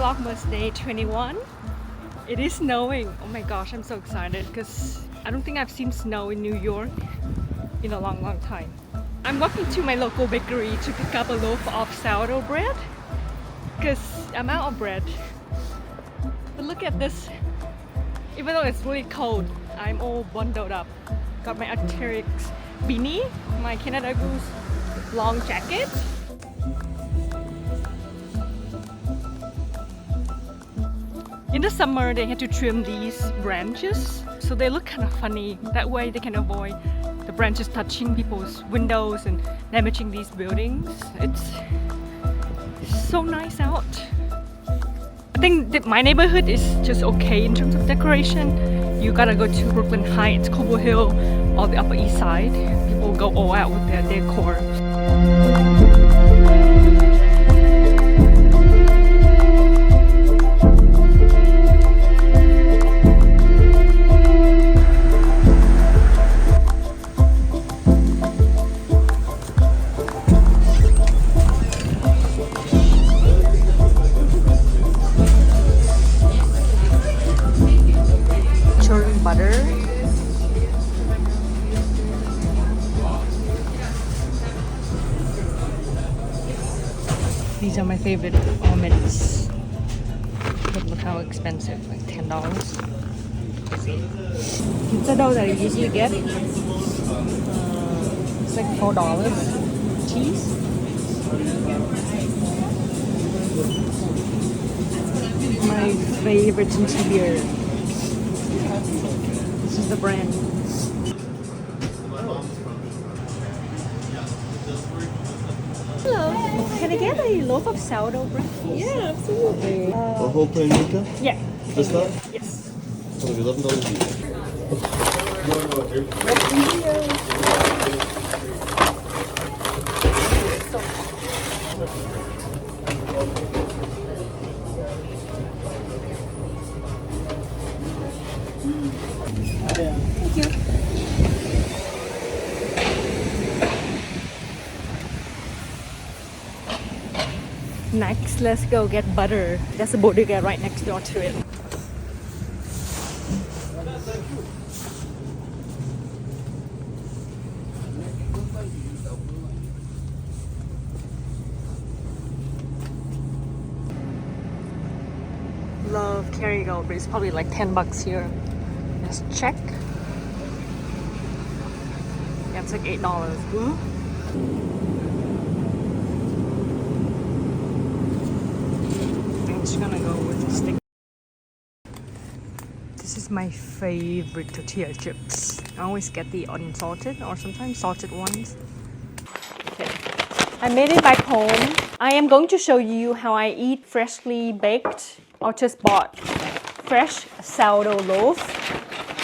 Vlogmas day 21. It is snowing. Oh my gosh, I'm so excited because I don't think I've seen snow in New York in a long time. I'm walking to my local bakery to pick up a loaf of sourdough bread because I'm out of bread. But look at this. Even though it's really cold, I'm all bundled up. Got my Arc'teryx beanie, my Canada Goose long jacket. In the summer, they had to trim these branches, so they look kind of funny. That way they can avoid the branches touching people's windows and damaging these buildings. It's so nice out. I think that my neighborhood is just okay in terms of decoration. You gotta go to Brooklyn Heights, Cobble Hill, or the Upper East Side. People go all out with their decor. Butter. These are my favorite almonds. But look how expensive, like $10. Let's see. Pizza dough that I usually get, it's like $4. Cheese. My favorite ginger beer. This is the brand. Hello. Can I get a loaf of sourdough bread? Yeah, absolutely. A whole plain Nika? Yeah. This time? Yes. It'll be $11 each. Thank you. Next, let's go get butter. There's a bodega right next door to it. Love Kerrygold, but it's probably like $10 here. Let's check. Yeah, it's like $8. I'm just gonna go with the stick. This is my favorite tortilla chips. I always get the unsalted or sometimes salted ones. Okay. I made it back home. I am going to show you how I eat freshly baked or just bought fresh sourdough loaf.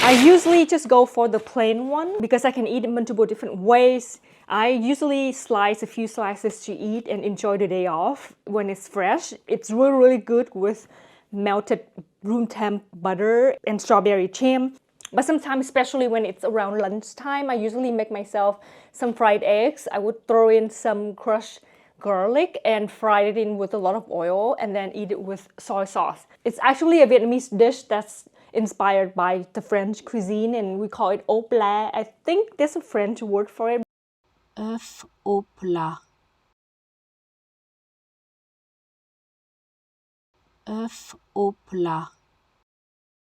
I usually just go for the plain one because I can eat it multiple different ways. I usually slice a few slices to eat and enjoy the day off when it's fresh. It's really good with melted room temp butter and strawberry jam. But sometimes, especially when it's around lunchtime, I usually make myself some fried eggs. I would throw in some crushed garlic and fry it in with a lot of oil and then eat it with soy sauce. It's actually a Vietnamese dish that's inspired by the French cuisine and we call it oatmeal. I think there's a French word for it. œuf au plat. œuf au plat.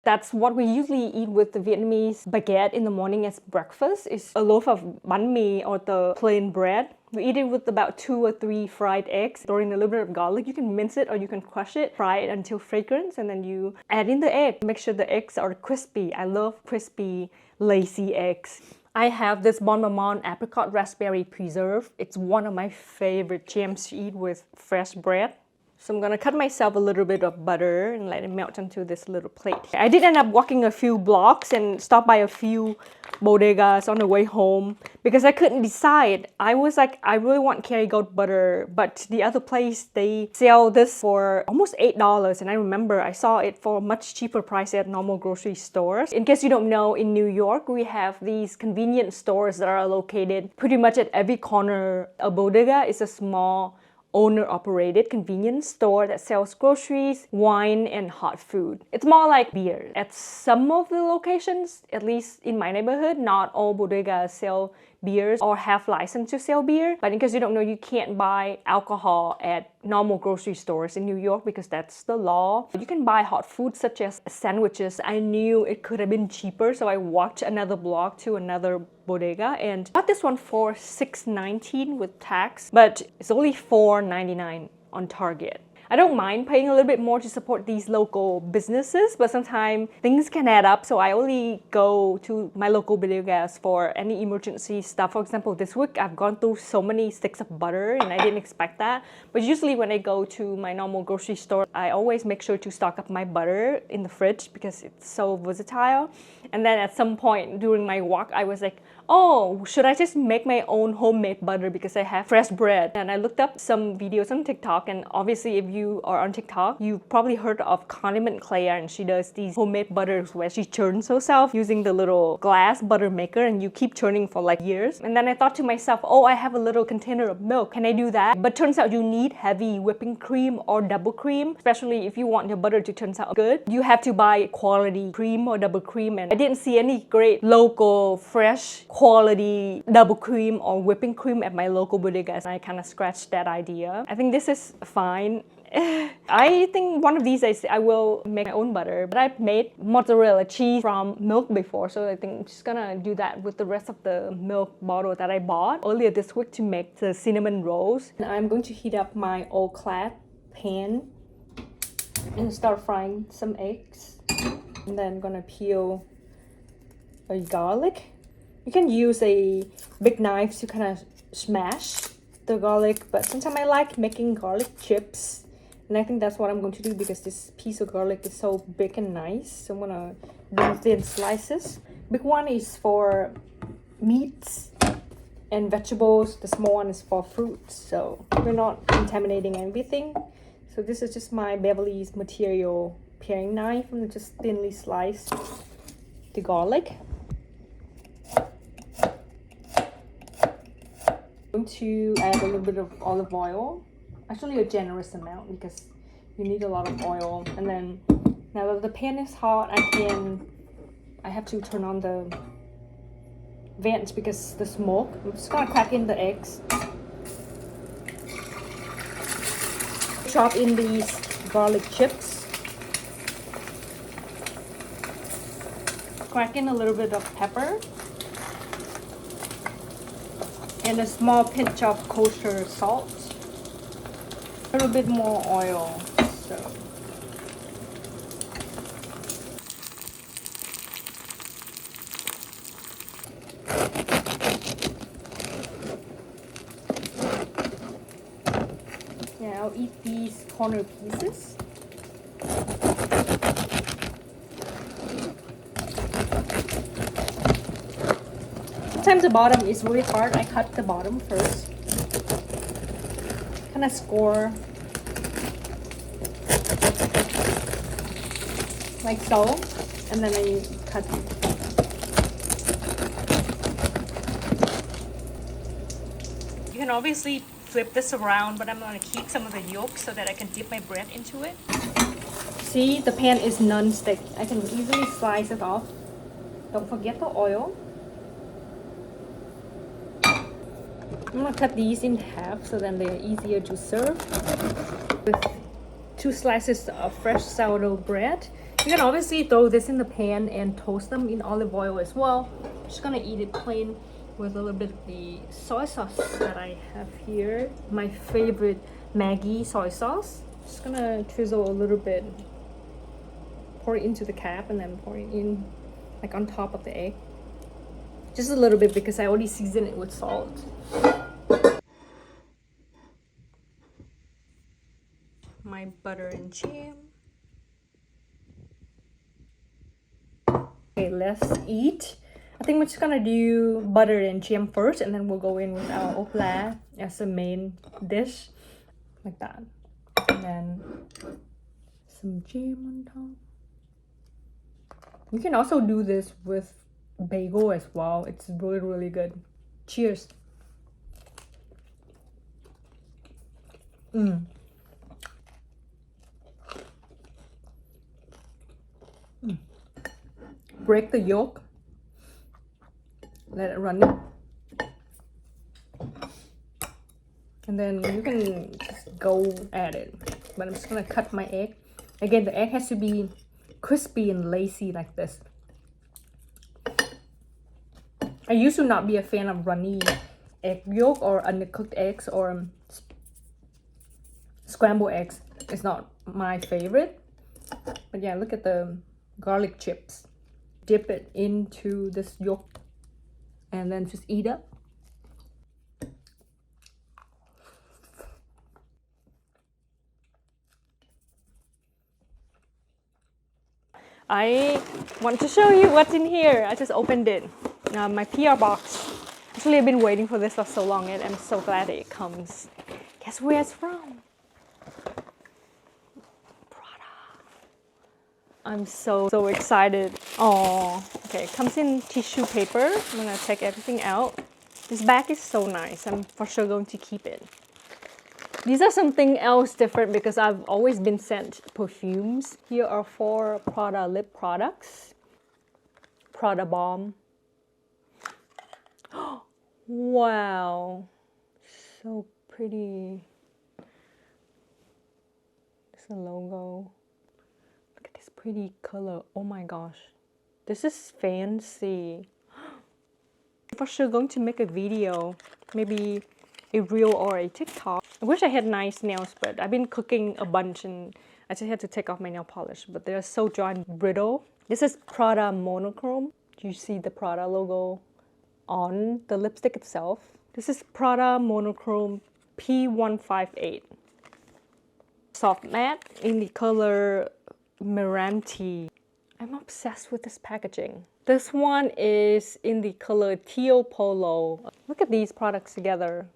That's what we usually eat with the Vietnamese baguette in the morning as breakfast. It's a loaf of bánh mì or the plain bread. We eat it with about 2 or 3 fried eggs. Throw in a little bit of garlic. You can mince it or you can crush it. Fry it until fragrance and then you add in the egg. Make sure the eggs are crispy. I love crispy, lacy eggs. I have this Bon Maman apricot raspberry preserve. It's one of my favorite jams to eat with fresh bread. So I'm gonna cut myself a little bit of butter and let it melt into this little plate. I did end up walking a few blocks and stopped by a few bodegas on the way home because I couldn't decide. I was like, I really want Kerrygold butter, but the other place, they sell this for almost $8. And I remember I saw it for a much cheaper price at normal grocery stores. In case you don't know, in New York, we have these convenience stores that are located pretty much at every corner. A bodega is a small owner-operated convenience store that sells groceries, wine, and hot food. It's more like beer. At some of the locations, at least in my neighborhood, not all bodegas sell beers or have license to sell beer. But in case you don't know, you can't buy alcohol at normal grocery stores in New York because that's the law. You can buy hot food such as sandwiches. I knew it could have been cheaper, so I walked another block to another bodega and got this one for $6.19 with tax, but it's only $4.99 on Target. I don't mind paying a little bit more to support these local businesses, but sometimes things can add up, so I only go to my local bodegas for any emergency stuff. For example, this week I've gone through so many sticks of butter and I didn't expect that. But usually when I go to my normal grocery store, I always make sure to stock up my butter in the fridge because it's so versatile. And then at some point during my walk, I was like, oh, should I just make my own homemade butter because I have fresh bread? And I looked up some videos on TikTok, and obviously if you are on TikTok, you've probably heard of Condiment Claire, and she does these homemade butters where she churns herself using the little glass butter maker, and you keep churning for like years. And then I thought to myself, oh, I have a little container of milk. Can I do that? But turns out you need heavy whipping cream or double cream, especially if you want your butter to turn out good. You have to buy quality cream or double cream, and I didn't see any great local fresh quality double cream or whipping cream at my local bodegas. I kind of scratched that idea. I think this is fine. I think one of these days I will make my own butter, but I've made mozzarella cheese from milk before, so I think I'm just gonna do that with the rest of the milk bottle that I bought earlier this week to make the cinnamon rolls. And I'm going to heat up my old clad pan and start frying some eggs. And then I'm gonna peel a garlic. You can use a big knife to kind of smash the garlic, but sometimes I like making garlic chips, and I think that's what I'm going to do because this piece of garlic is so big and nice. So I'm gonna do thin slices. Big one is for meats and vegetables. The small one is for fruits, so we're not contaminating everything. So this is just my Beverly's Material paring knife. I'm gonna just thinly slice the garlic. I'm going to add a little bit of olive oil, actually a generous amount because you need a lot of oil. And then now that the pan is hot, I have to turn on the vents because the smoke. I'm just gonna crack in the eggs. Chop in these garlic chips. Crack in a little bit of pepper. And a small pinch of kosher salt. A little bit more oil. So yeah, I'll eat these corner pieces. Sometimes the bottom is really hard. I cut the bottom first. Kind of score like so, and then I cut. You can obviously flip this around, but I'm going to keep some of the yolk so that I can dip my bread into it. See, the pan is non-stick. I can easily slice it off. Don't forget the oil. I'm gonna cut these in half so then they're easier to serve. With 2 slices of fresh sourdough bread. You can obviously throw this in the pan and toast them in olive oil as well. I'm just gonna eat it plain with a little bit of the soy sauce that I have here. My favorite Maggi soy sauce. Just gonna drizzle a little bit. Pour it into the cap and then pour it in like on top of the egg. Just a little bit because I already seasoned it with salt. My butter and jam. Okay, let's eat. I think we're just gonna do butter and jam first, and then we'll go in with our opla as the main dish, like that. And then some jam on top. You can also do this with bagel as well. It's really, really good. Cheers. Break the yolk. Let it run in. And then you can just go at it. But I'm just gonna cut my egg. Again, the egg has to be crispy and lacy like this. I used to not be a fan of runny egg yolk or undercooked eggs or scrambled eggs. It's not my favorite. But yeah, look at the garlic chips. Dip it into this yolk and then just eat up. I want to show you what's in here. I just opened it. My PR box. Actually, I've been waiting for this for so long and I'm so glad it comes. Guess where it's from? Prada. I'm so excited. Oh, okay. It comes in tissue paper. I'm gonna take everything out. This bag is so nice. I'm for sure going to keep it. These are something else different because I've always been sent perfumes. Here are 4 Prada lip products. Prada Balm. Wow, so pretty. There's the logo. Look at this pretty color. Oh my gosh, this is fancy. For sure going to make a video, maybe a reel or a TikTok. I wish I had nice nails, but I've been cooking a bunch and I just had to take off my nail polish, but they're so dry and brittle. This is Prada Monochrome. Do you see the Prada logo on the lipstick itself? This is Prada Monochrome P158. Soft matte in the color Meranti. I'm obsessed with this packaging. This one is in the color Teal Polo. Look at these products together.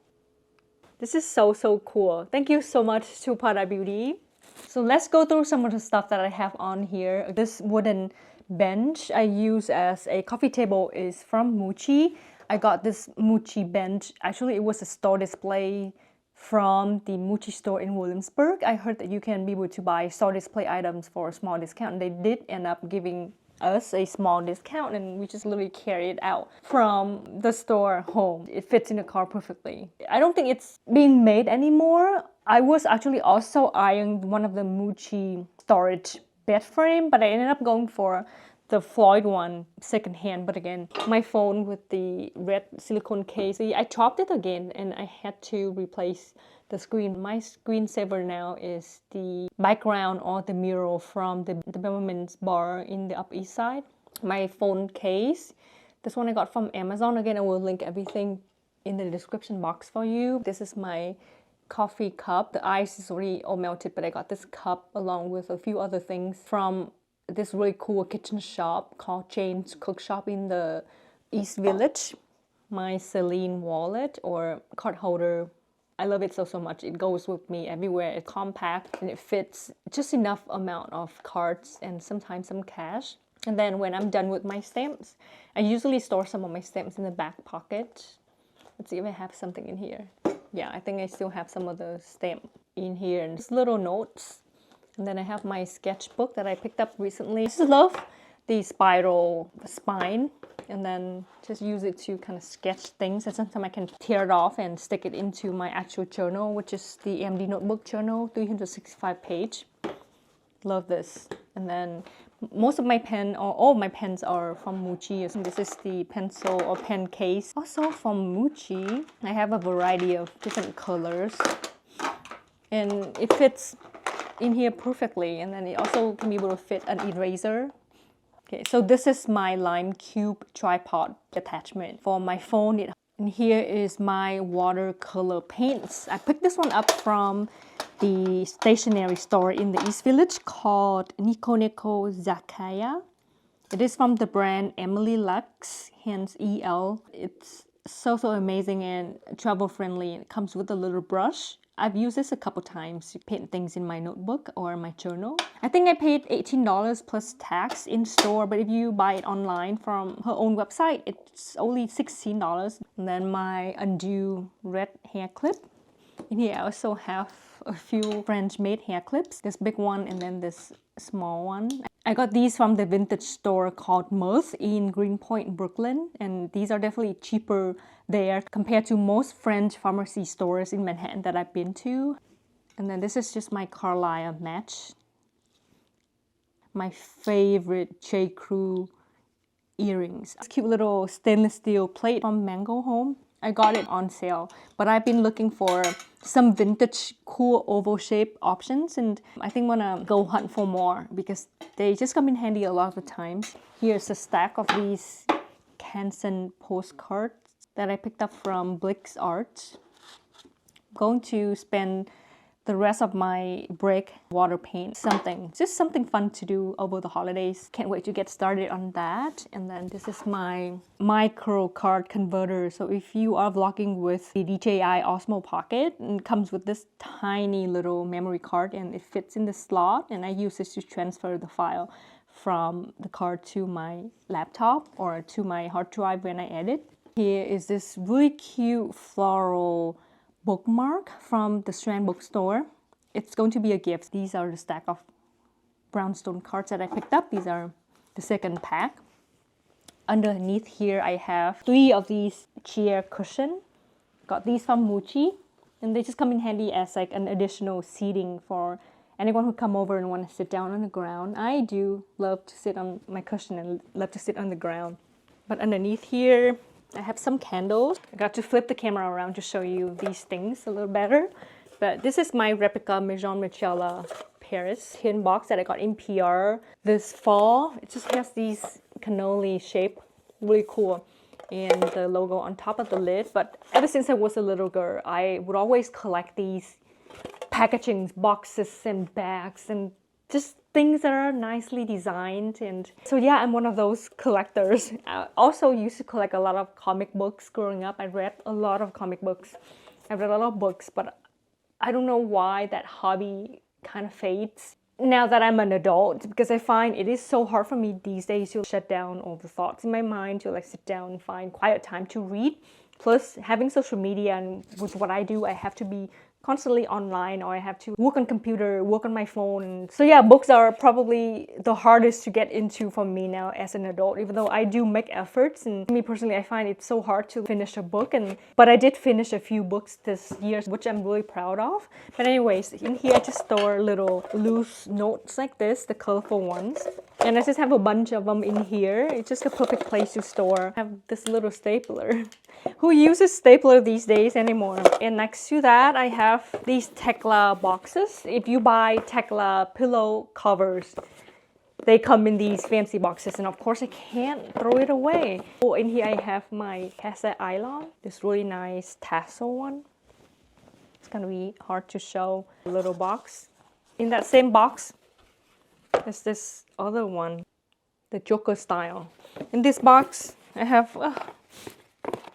This is so cool. Thank you so much to Prada Beauty. So let's go through some of the stuff that I have on here. This wooden bench I use as a coffee table is from Muji. I got this Muji bench. Actually, it was a store display from the Muji store in Williamsburg. I heard that you can be able to buy store display items for a small discount. And they did end up giving us a small discount and we just literally carry it out from the store home. It fits in the car perfectly. I don't think it's being made anymore. I was actually also eyeing one of the Muji storage bed frame, but I ended up going for the Floyd one secondhand. But again, my phone with the red silicone case, I chopped it again and I had to replace the screen. My screensaver now is the background or the mural from the Women's Bar in the Upper East Side. My phone case, this one I got from Amazon. Again, I will link everything in the description box for you. This is my coffee cup. The ice is already all melted, but I got this cup along with a few other things from this really cool kitchen shop called Jane's Cook Shop in the East Village. My Celine wallet or card holder. I love it so much. It goes with me everywhere. It's compact and it fits just enough amount of cards and sometimes some cash. And then when I'm done with my stamps, I usually store some of my stamps in the back pocket. Let's see if I have something in here. Yeah, I think I still have some of the stamp in here and just little notes. And then I have my sketchbook that I picked up recently. I just love the spiral spine and then just use it to kind of sketch things, and sometimes I can tear it off and stick it into my actual journal, which is the AMD notebook journal, 365 page. Love this. And then most of my pen or all of my pens are from Muji. This is the pencil or pen case, also from Muji. I have a variety of different colors and it fits in here perfectly, and then it also can be able to fit an eraser. Okay, so this is my lime cube tripod attachment for my phone. And here is my watercolor paints. I picked this one up from the stationery store in the East Village called Niconeco Zakkaya. It is from the brand Emily Lux, hence EL. It's so amazing and travel friendly. It comes with a little brush. I've used this a couple times to paint things in my notebook or my journal. I think I paid $18 plus tax in store, but if you buy it online from her own website, it's only $16. And then my undue red hair clip. In here I also have a few French-made hair clips. This big one and then this small one. I got these from the vintage store called Mirth in Greenpoint, Brooklyn. And these are definitely cheaper there compared to most French pharmacy stores in Manhattan that I've been to. And then this is just my Carlisle match. My favorite J. Crew earrings. This cute little stainless steel plate from Mango Home. I got it on sale, but I've been looking for some vintage cool oval shape options, and I think I'm gonna go hunt for more because they just come in handy a lot of the times. Here's a stack of these Canson postcards that I picked up from BLICK's art. I'm going to spend the rest of my break water paint just something fun to do over the holidays. Can't wait to get started on that. And then this is my micro card converter. So if you are vlogging with the DJI Osmo Pocket, it comes with this tiny little memory card and it fits in the slot, and I use this to transfer the file from the card to my laptop or to my hard drive when I edit. Here is this really cute floral bookmark from the Strand bookstore. It's going to be a gift. These are the stack of brownstone cards that I picked up. These are the second pack. Underneath here I have 3 of these chair cushion. Got these from Muji, and they just come in handy as like an additional seating for anyone who come over and want to sit down on the ground. I do love to sit on my cushion and love to sit on the ground. But underneath here I have some candles. I got to flip the camera around to show you these things a little better. But this is my replica Maison Margiela Paris tin box that I got in PR this fall. It just has these cannoli shape, really cool. And the logo on top of the lid. But ever since I was a little girl, I would always collect these packaging boxes and bags and just things that are nicely designed. And so yeah, I'm one of those collectors. I also used to collect a lot of comic books growing up. I read a lot of comic books. I read a lot of books, but I don't know why that hobby kind of fades now that I'm an adult, because I find it is so hard for me these days to shut down all the thoughts in my mind, to like sit down and find quiet time to read. Plus having social media, and with what I do, I have to be constantly online, or I have to work on computer, work on my phone. So yeah, books are probably the hardest to get into for me now as an adult, even though I do make efforts. And me personally, I find it so hard to finish a book. But I did finish a few books this year, which I'm really proud of. But anyways, in here I just store little loose notes like this, the colorful ones. And I just have a bunch of them in here. It's just a perfect place to store. I have this little stapler. Who uses stapler these days anymore? And next to that, I have these Tekla boxes. If you buy Tekla pillow covers, they come in these fancy boxes. And of course, I can't throw it away. Oh, in here I have my cassette Eylon. This really nice tassel one. It's gonna be hard to show. A little box. In that same box, there's this other one, the Joker style. In this box, I have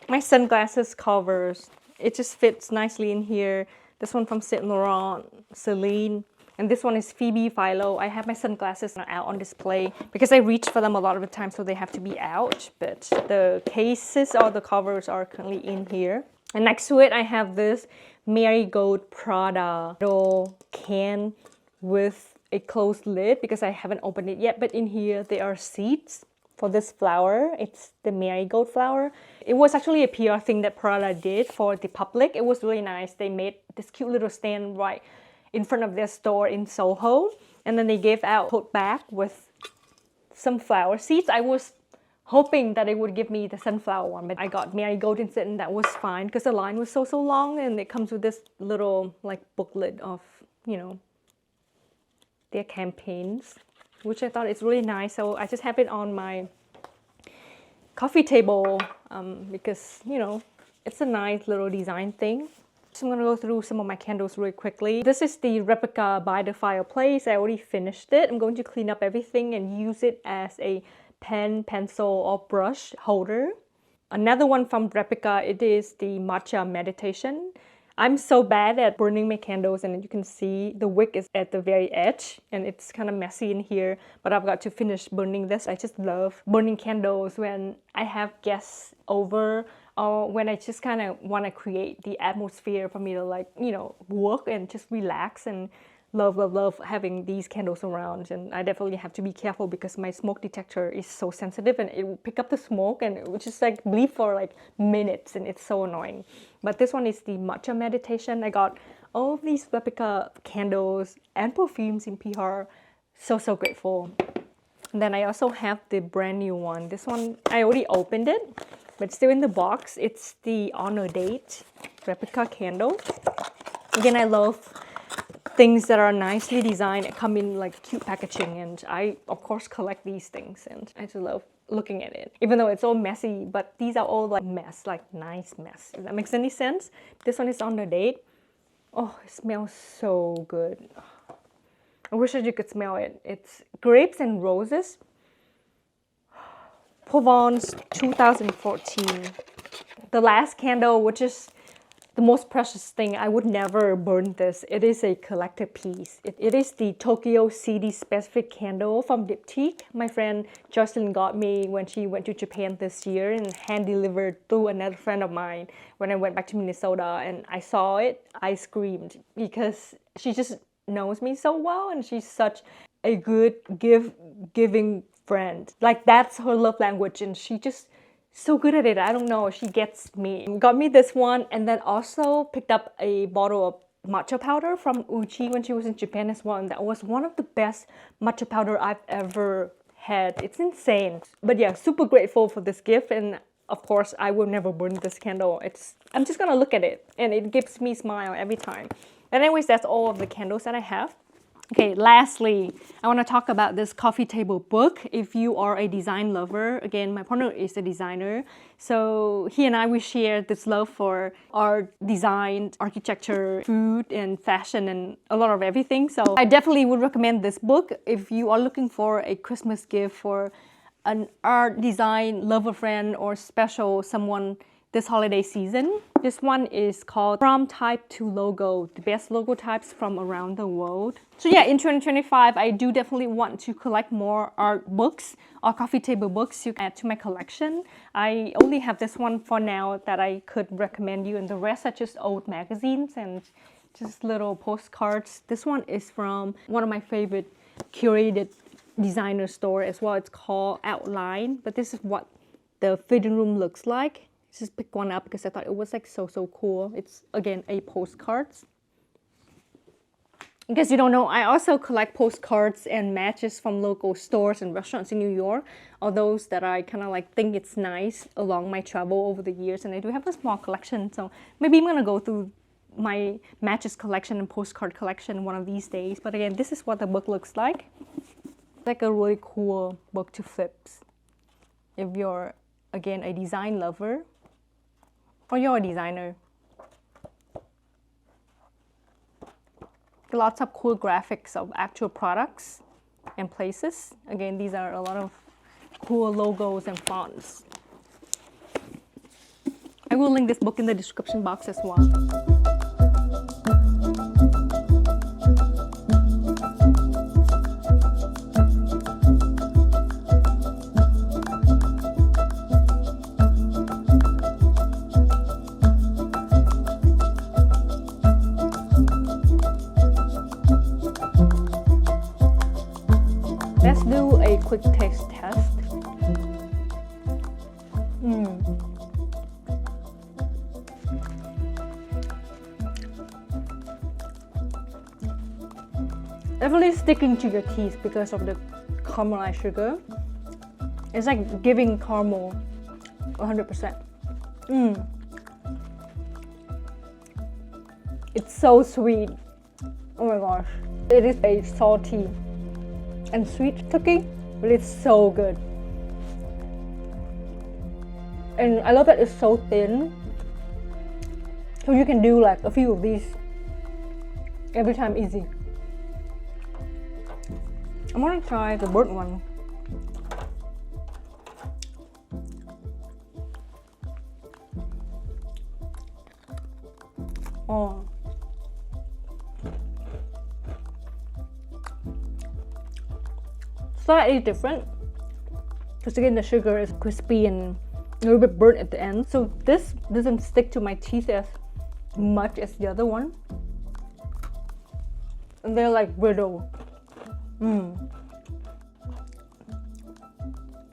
my sunglasses covers. It just fits nicely in here. This one from Saint Laurent, Celine. And this one is Phoebe Philo. I have my sunglasses out on display because I reach for them a lot of the time, so they have to be out. But the cases or the covers are currently in here. And next to it, I have this Marigold Prada little can with a closed lid because I haven't opened it yet. But in here, there are seeds for this flower. It's the marigold flower. It was actually a PR thing that Prada did for the public. It was really nice. They made this cute little stand right in front of their store in Soho. And then they gave out a tote bag with some flower seeds. I was hoping that it would give me the sunflower one, but I got marigold instead, and that was fine because the line was so long, and it comes with this little like booklet of, you know, their campaigns, which I thought is really nice. So I just have it on my coffee table because, you know, it's a nice little design thing. So I'm gonna go through some of my candles really quickly. This is the replica by the fireplace. I already finished it. I'm going to clean up everything and use it as a pen, pencil, or brush holder. Another one from replica, it is the matcha meditation. I'm so bad at burning my candles, and you can see the wick is at the very edge and it's kind of messy in here, but I've got to finish burning this. I just love burning candles when I have guests over or when I just kind of want to create the atmosphere for me to like, you know, work and just relax, and love having these candles around. And I definitely have to be careful because my smoke detector is so sensitive and it will pick up the smoke and it will just like bleep for like minutes, and it's so annoying. But this one is the matcha meditation. I got all of these replica candles and perfumes in PR. So grateful. And then I also have the brand new one. This one, I already opened it, but still in the box. It's the Honor Date replica candle. Again, I love things that are nicely designed and come in like cute packaging, and I of course collect these things, and I just love looking at it. Even though it's all messy, but these are all like mess, like nice mess, if that makes any sense. This one is Honor Date. Oh, it smells so good. I wish that you could smell it. It's grapes and roses. Provence 2014. The last candle, which is the most precious thing, I would never burn this. It is a collector piece. It is the Tokyo City specific candle from Diptyque. My friend Jocelyn got me when she went to Japan this year, and hand delivered through another friend of mine when I went back to Minnesota, and I saw it. I screamed because she just knows me so well, and she's such a good giving friend. Like, that's her love language, and she just so good at it. I don't know, she gets me. Got me this one, and then also picked up a bottle of matcha powder from Muji when she was in Japan as well, and that was one of the best matcha powder I've ever had. It's insane. But yeah, super grateful for this gift, and of course I will never burn this candle. I'm just gonna look at it and it gives me a smile every time. And anyways, that's all of the candles that I have. Okay, lastly, I want to talk about this coffee table book. If you are a design lover, again, my partner is a designer, so he and I, we share this love for art, design, architecture, food, and fashion, and a lot of everything. So I definitely would recommend this book if you are looking for a Christmas gift for an art, design lover friend, or special someone this holiday season. This one is called From Type to Logo, the best logo types from around the world. So yeah, in 2025, I do definitely want to collect more art books or coffee table books to add to my collection. I only have this one for now that I could recommend you, and the rest are just old magazines and just little postcards. This one is from one of my favorite curated designer store as well. It's called Outline, but this is what the fitting room looks like. Just pick one up because I thought it was like so cool. It's again a postcards. In case you don't know, I also collect postcards and matches from local stores and restaurants in New York, or those that I kind of like think it's nice along my travel over the years, and I do have a small collection, so maybe I'm gonna go through my matches collection and postcard collection one of these days. But again, this is what the book looks like. It's like a really cool book to flip if you're, again, a design lover, or you're a designer. Lots of cool graphics of actual products and places. Again, these are a lot of cool logos and fonts. I will link this book in the description box as well. Let's do a quick taste test. Definitely sticking to your teeth because of the caramelized sugar. It's like giving caramel 100%. It's so sweet. Oh my gosh. It is a salty and sweet cookie, but it's so good. And I love that it's so thin, so you can do like a few of these every time easy. I'm gonna try the burnt one. Oh. Slightly different because again the sugar is crispy and a little bit burnt at the end. So this doesn't stick to my teeth as much as the other one. And they're like brittle.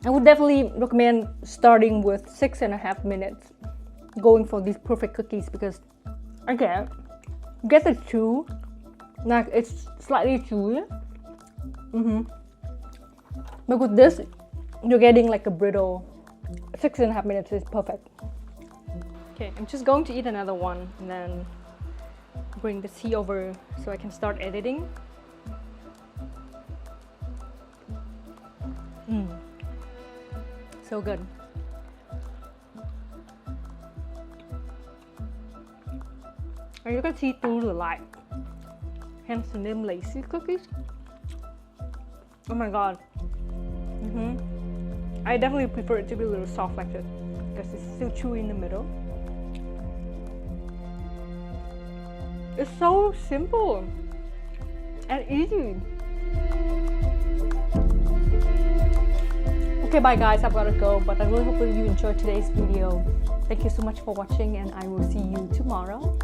I would definitely recommend starting with 6.5 minutes, going for these perfect cookies, because I get the chew, like it's slightly chewy. But with this, you're getting like a brittle. 6.5 minutes is perfect. Okay, I'm just going to eat another one and then bring the tea over so I can start editing. So good. And you can see through the light. Hence the name lacy cookies. Oh my god. I definitely prefer it to be a little soft like this because it's still chewy in the middle. It's so simple and easy. Okay, bye guys, I've got to go, but I really hope that you enjoyed today's video. Thank you so much for watching, and I will see you tomorrow.